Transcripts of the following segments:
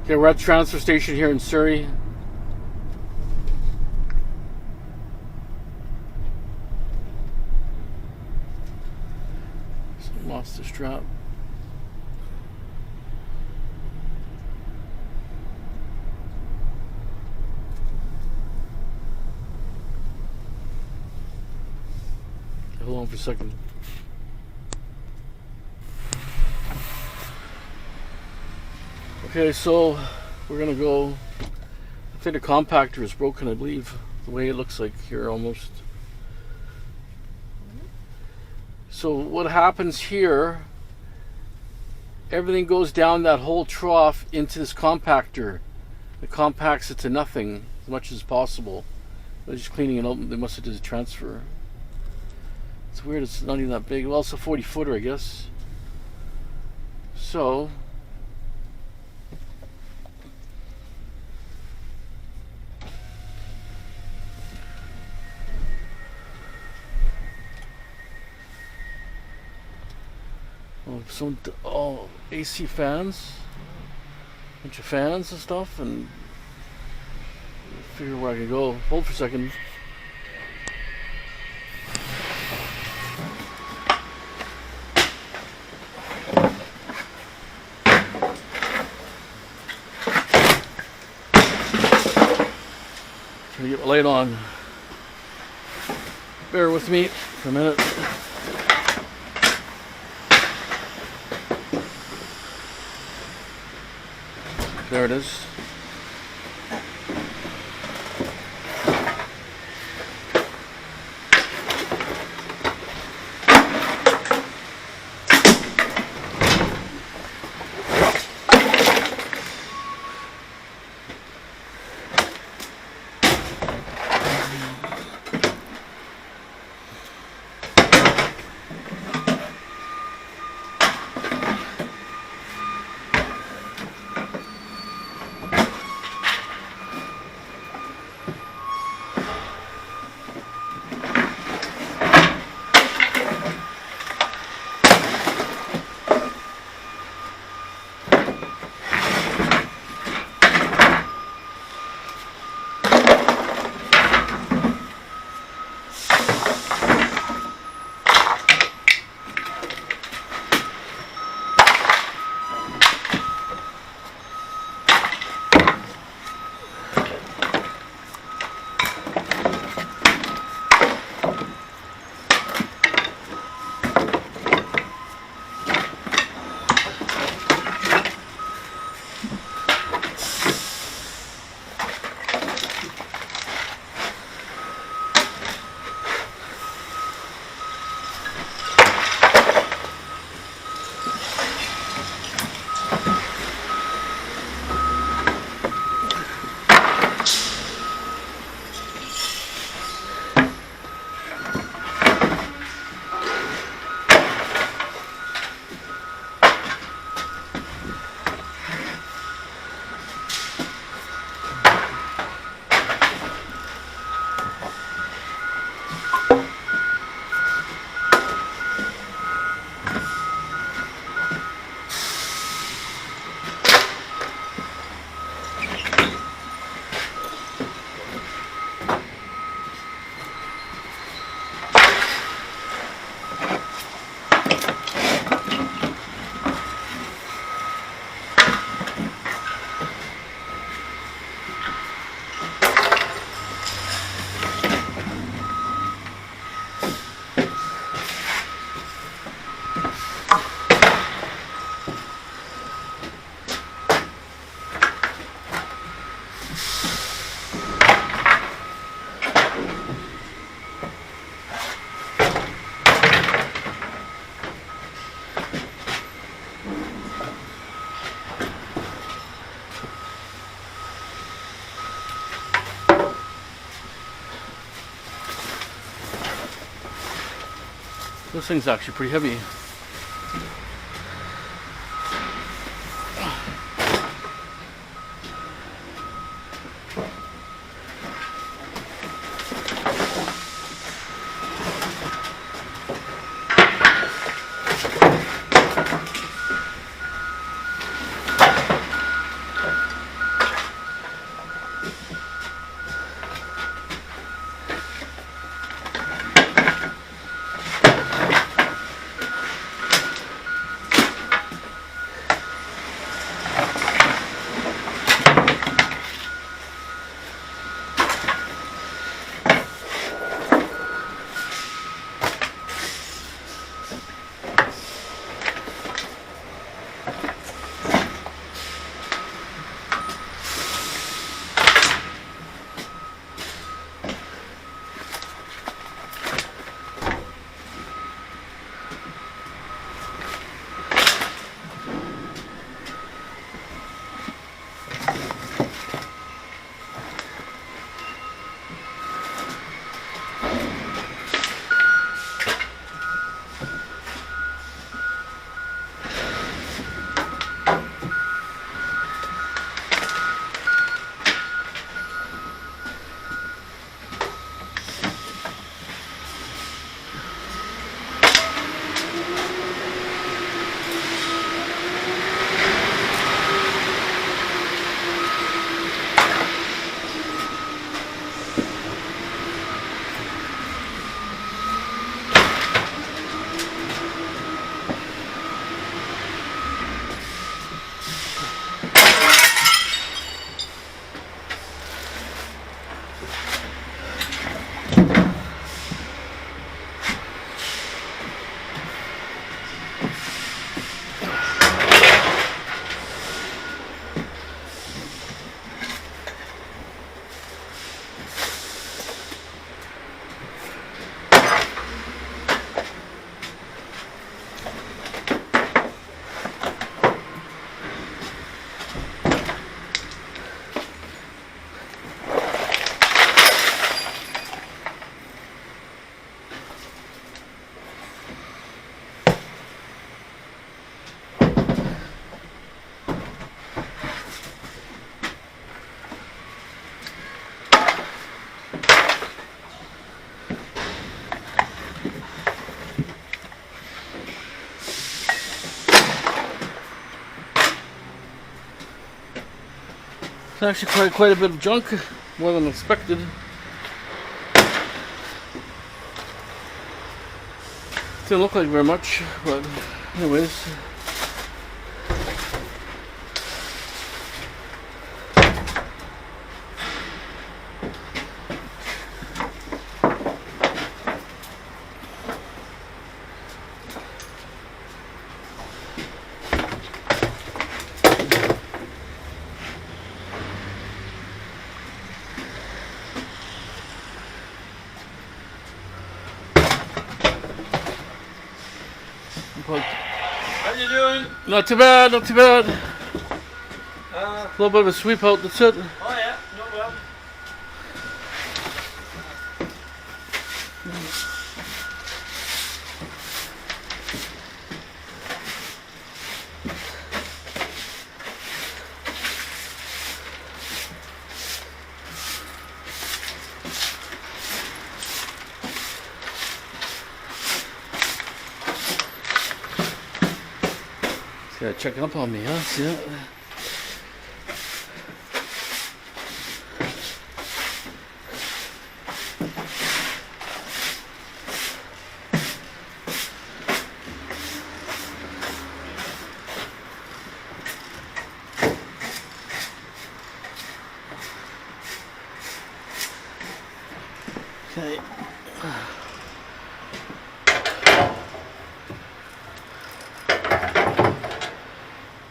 Okay, we're at the transfer station here in Surrey. Lost the strap. Hold on for a second. Okay, so we're gonna go. I think the compactor is broken, I believe, the way it looks like here almost. So what happens here, everything goes down that whole trough into this compactor. It compacts it to nothing as much as possible. They're just cleaning it up. They must have did a transfer. It's weird, it's not even that big. Well, it's a 40 footer, I guess. So some AC fans, bunch of fans and stuff, and figure where I can go. Hold for a second. Trying to get my light on. Bear with me for a minute. There it is. This thing's actually pretty heavy. It's actually quite a bit of junk, more than expected. Didn't look like very much, but anyways. How you doing? Not too bad, not too bad. A little bit of a sweep out, that's it. Oh yeah, no problem. Yeah, checking up on me, huh? See that? Okay.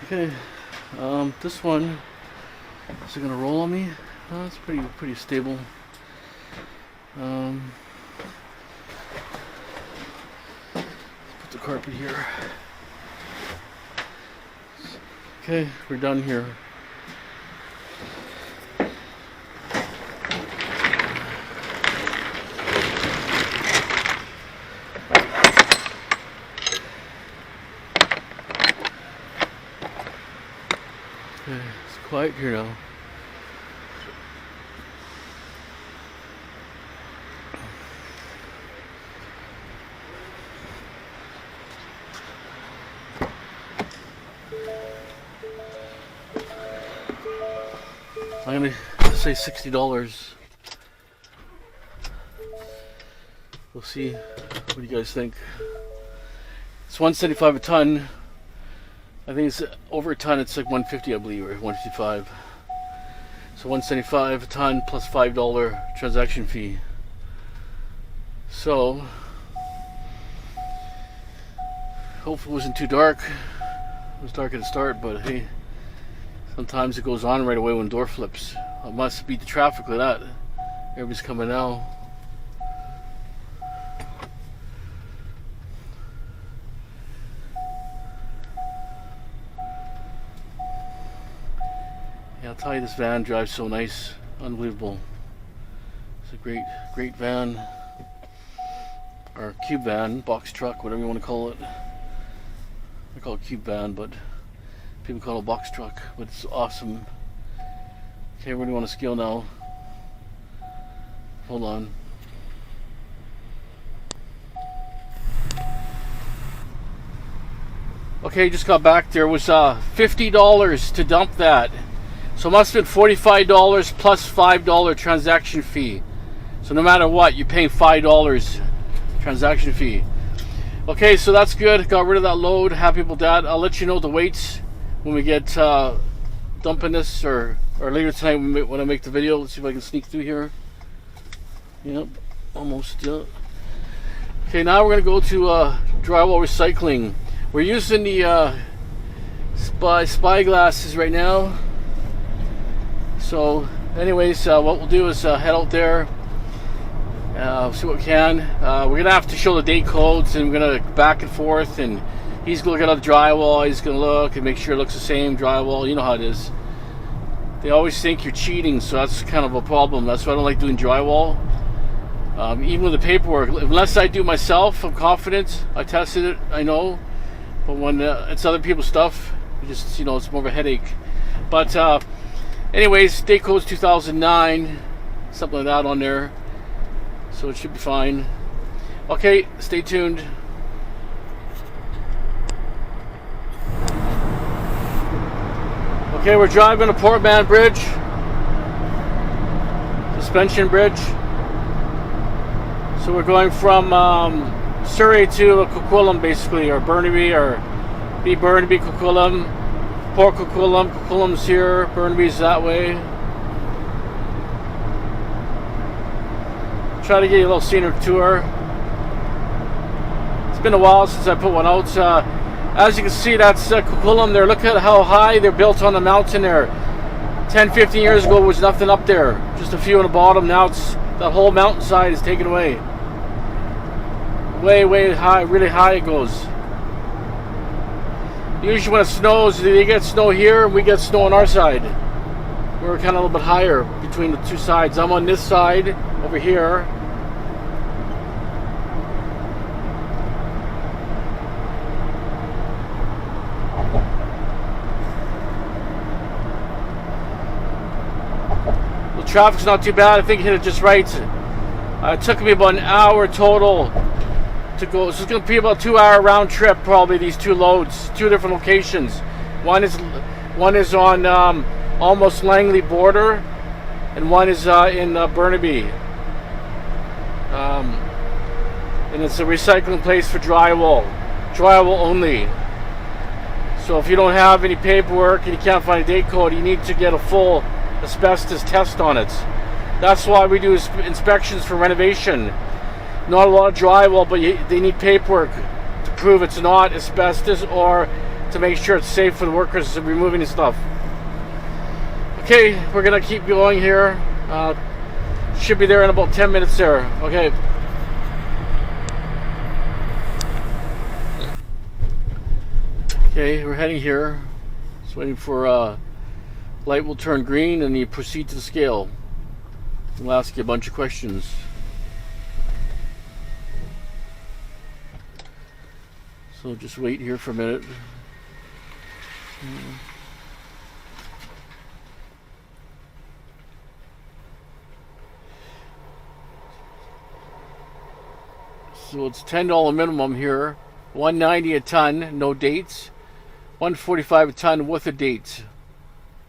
Okay, this one is it gonna roll on me? It's pretty stable. Let's put the carpet here. Okay, we're done here. Okay, it's quiet here now. I'm gonna say $60. We'll see. What do you guys think? It's $175 a ton. I think it's over a ton. It's like $150, I believe, or $155. So $175 a ton plus $5 transaction fee. So hopefully it wasn't too dark. It was dark at the start, but hey, sometimes it goes on right away when door flips. I must beat the traffic with that. Everybody's coming now. Yeah, I'll tell you, this van drives so nice, unbelievable. It's a great van, or cube van, box truck, whatever you want to call it. I call it cube van, but people call it a box truck, but it's awesome. Okay, where do you want to scale now? Hold on. Okay, just got back. There was $50 to dump that. So it must have been $45 plus $5 transaction fee. So no matter what, you're paying $5 transaction fee. Okay, so that's good. Got rid of that load. Happy about that. I'll let you know the weights when we get dumping this, or later tonight when I make the video. Let's see if I can sneak through here. Yep, almost. Yeah. Okay, now we're going to go to drywall recycling. We're using the spy glasses right now. So anyways, what we'll do is head out there, see what we can. We're gonna have to show the date codes, and we're gonna back and forth, and he's gonna look at the drywall, he's gonna look and make sure it looks the same drywall. You know how it is. They always think you're cheating, so that's kind of a problem. That's why I don't like doing drywall. Even with the paperwork, unless I do myself, I'm confident. I tested it, I know. But when it's other people's stuff, you just, it's more of a headache. But anyways, date code's 2009, something like that on there, so it should be fine. Okay, stay tuned. Okay, we're driving to Portman Bridge. suspension bridge. So we're going from Surrey to Coquitlam, basically, or Burnaby, or Burnaby, Coquitlam, Port Coquitlam. Coquitlam's here, Burnaby's that way. Try to get you a little scenic tour. It's been a while since I put one out. As you can see, that's Coquitlam there. Look at how high they're built on the mountain there. 10, 15 years ago, there was nothing up there. Just a few on the bottom. Now it's that whole mountainside is taken away. Way, way high, really high it goes. Usually when it snows, they get snow here and we get snow on our side. We're kind of a little bit higher between the two sides. I'm on this side over here. The traffic's not too bad. I think I hit it just right. It took me about an hour total to go. So it's going to be about a 2-hour round trip, probably, these two loads, two different locations. One is on almost Langley border, and one is in Burnaby. And it's a recycling place for drywall only. So if you don't have any paperwork and you can't find a date code, you need to get a full asbestos test on it. That's why we do inspections for renovation. Not a lot of drywall, but they need paperwork to prove it's not asbestos, or to make sure it's safe for the workers removing the stuff. Okay, we're gonna keep going here. Should be there in about 10 minutes there. Okay. Okay, we're heading here. Just waiting for light will turn green and you proceed to the scale. We'll ask you a bunch of questions. So just wait here for a minute. So it's $10 minimum here. $190 a ton, no dates. $145 a ton with a date.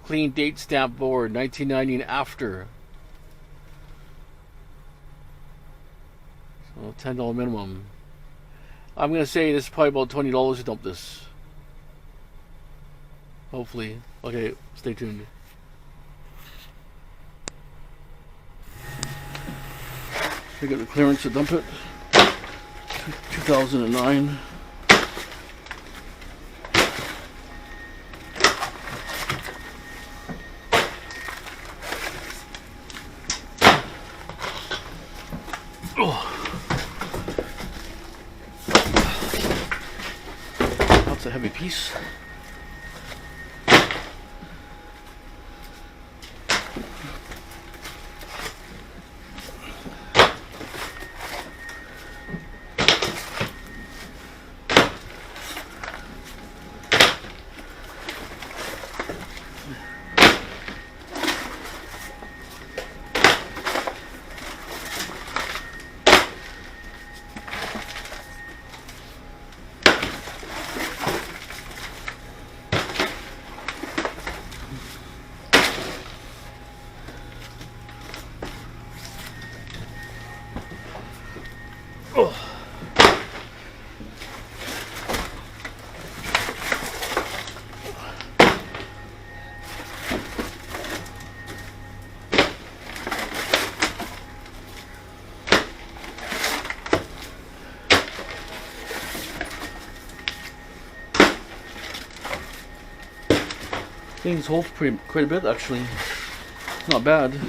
Clean date stamp board, 1990 and after. So $10 minimum. I'm going to say this is probably about $20 to dump this. Hopefully. Okay, stay tuned. I got the clearance to dump it. 2009. That's a heavy piece. Things hold quite a bit actually. It's not bad.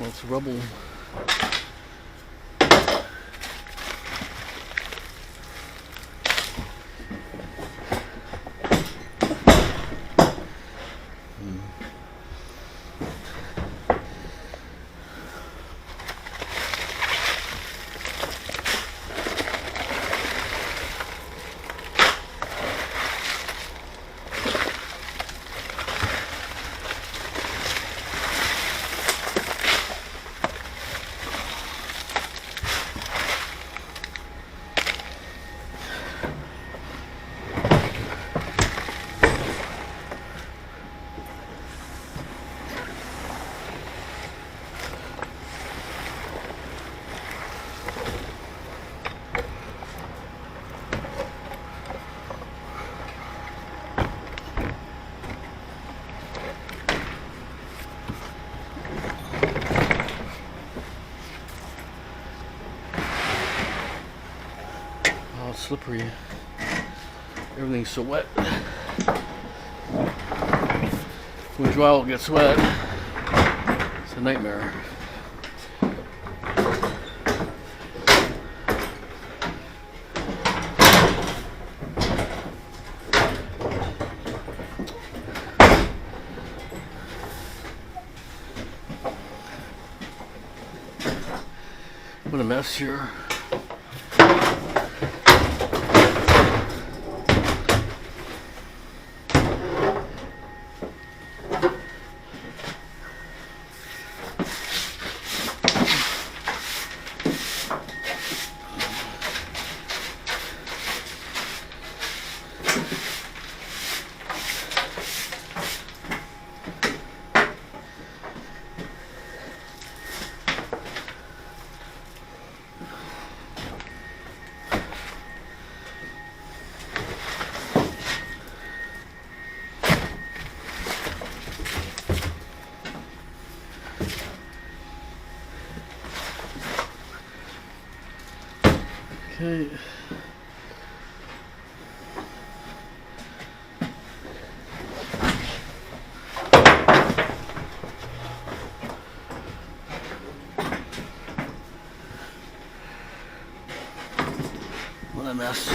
Well, it's rubble. Slippery. Everything's so wet. When drywall gets wet, it's a nightmare. What a mess here. Okay. What a mess.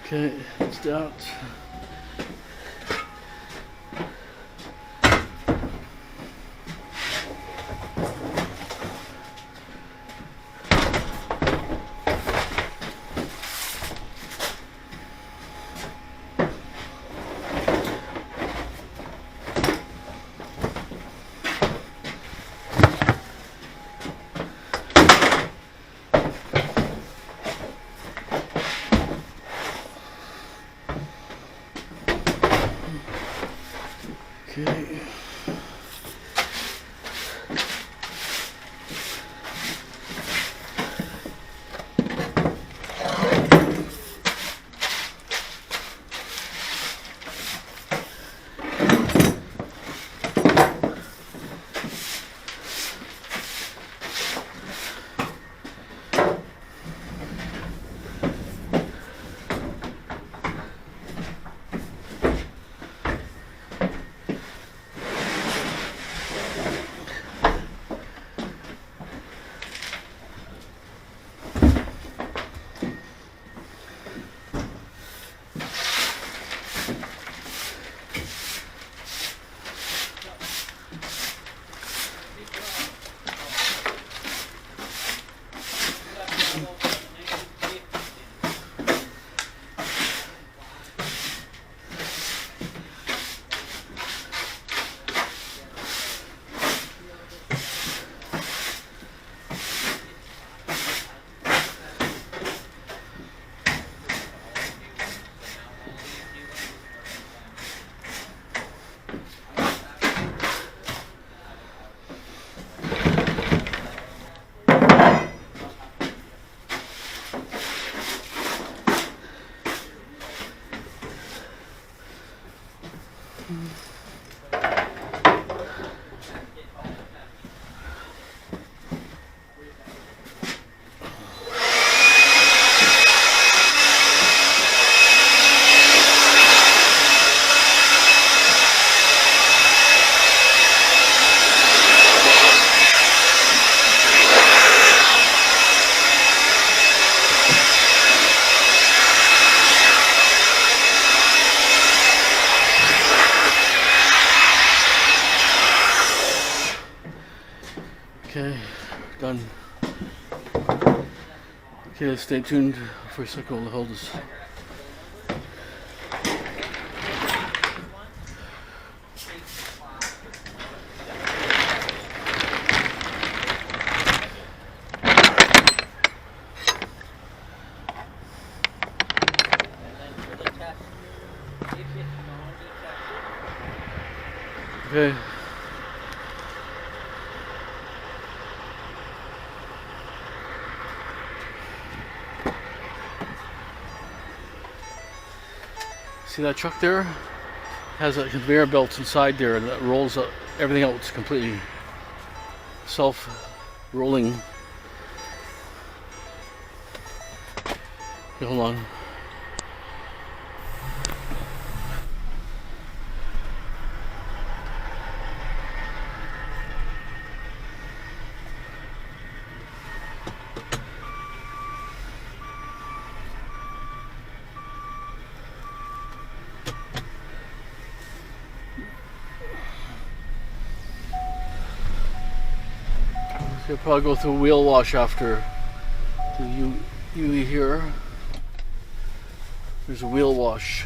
Okay, it's out. done. Okay, let's stay tuned for a second. What the hell is this? Okay. See that truck there? Has a conveyor belt inside there that rolls everything out. It's completely self-rolling. Okay, hold on. You'll probably go through wheel wash after the UE here. There's a wheel wash.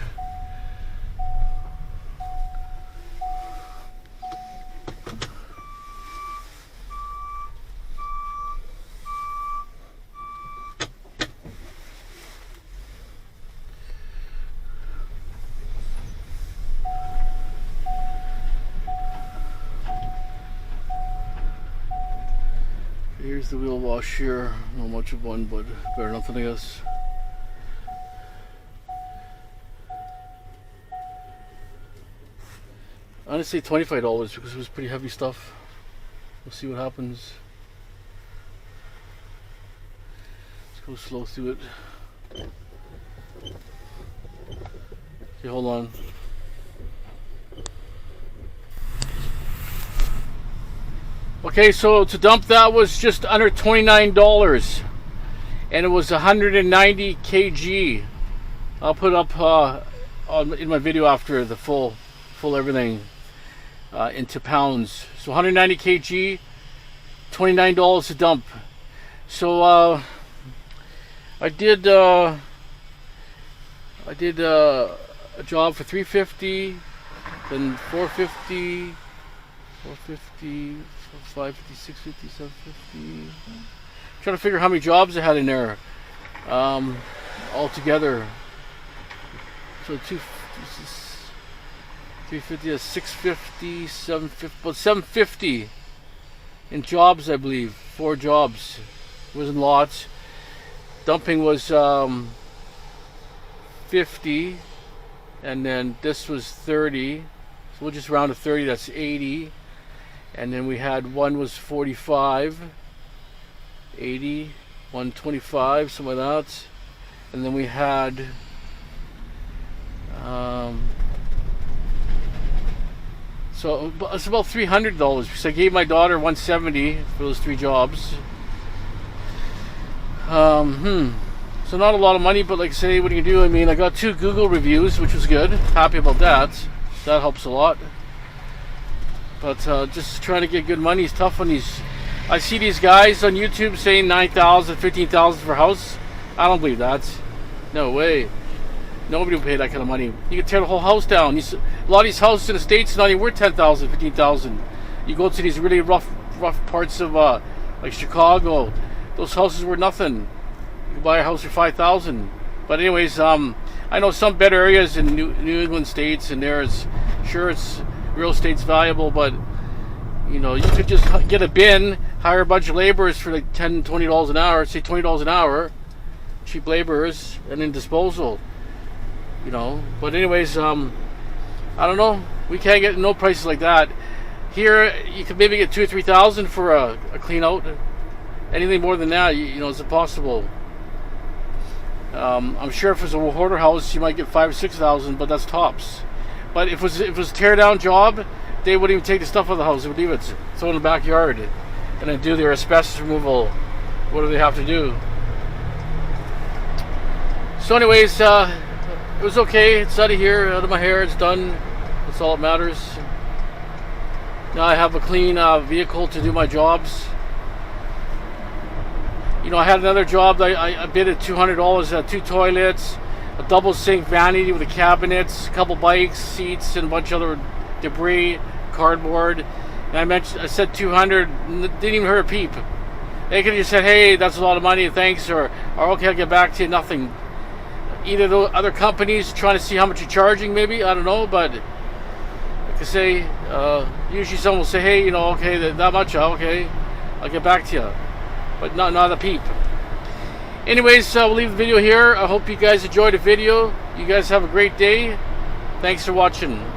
Here's the wheel wash here. Not much of one, but better than nothing, I guess. I'm gonna say $25 because it was pretty heavy stuff. We'll see what happens. Let's go slow through it. Okay, hold on. Okay, so to dump that was just under $29, and it was 190 kg. I'll put up in my video after the full everything into pounds. So 190 kg, $29 to dump. So I did a job for $350, then $450, $450. 550, 650, 750. Trying to figure how many jobs I had in there altogether. So 350, 650, 750, about 750 in jobs, I believe. 4 jobs. It wasn't lots. Dumping was 50, and then this was 30. So we'll just round to 30. That's 80. And then we had one was 45, 80, 125, something like that. And then we had so it's about $300 because I gave my daughter $170 for those 3 jobs. So not a lot of money, but like I say, what do you do? I mean, I got 2 Google reviews, which was good. Happy about that. That helps a lot. But just trying to get good money is tough on these. I see these guys on YouTube saying $9,000, $15,000 for a house. I don't believe that. No way. Nobody will pay that kind of money. You can tear the whole house down. A lot of these houses in the States are not even worth $10,000, $15,000. You go to these really rough parts of like Chicago. Those houses were nothing. You can buy a house for $5,000. But anyways, I know some better areas in New England states, and there's sure it's real estate's valuable, but you know, you could just get a bin, hire a bunch of laborers for like $10, $20 an hour, say $20 an hour, cheap laborers, and then disposal, you know. But anyways, I don't know, we can't get no prices like that here. You could maybe get $2,000 or $3,000 for a clean out. Anything more than that, you know, it's impossible. I'm sure if it was a hoarder house, you might get $5,000 or $6,000, but that's tops. But if it was a tear down job, they wouldn't even take the stuff out of the house. They would leave it, throw it in the backyard, and then do their asbestos removal. What do they have to do? So anyways, it was okay. It's out of here, out of my hair. It's done. That's all that matters. Now I have a clean vehicle to do my jobs. You know, I had another job that I bid at $200, 2 toilets, a double sink vanity with the cabinets, a couple bikes, seats, and a bunch of other debris, cardboard. And I said 200, didn't even hear a peep. They could have just said, hey, that's a lot of money, thanks, or okay, I'll get back to you, nothing. Either the other companies trying to see how much you're charging, maybe, I don't know, but like I say, usually someone will say, hey, you know, okay, that much, okay, I'll get back to you. But not a peep. Anyways, we'll leave the video here. I hope you guys enjoyed the video. You guys have a great day. Thanks for watching.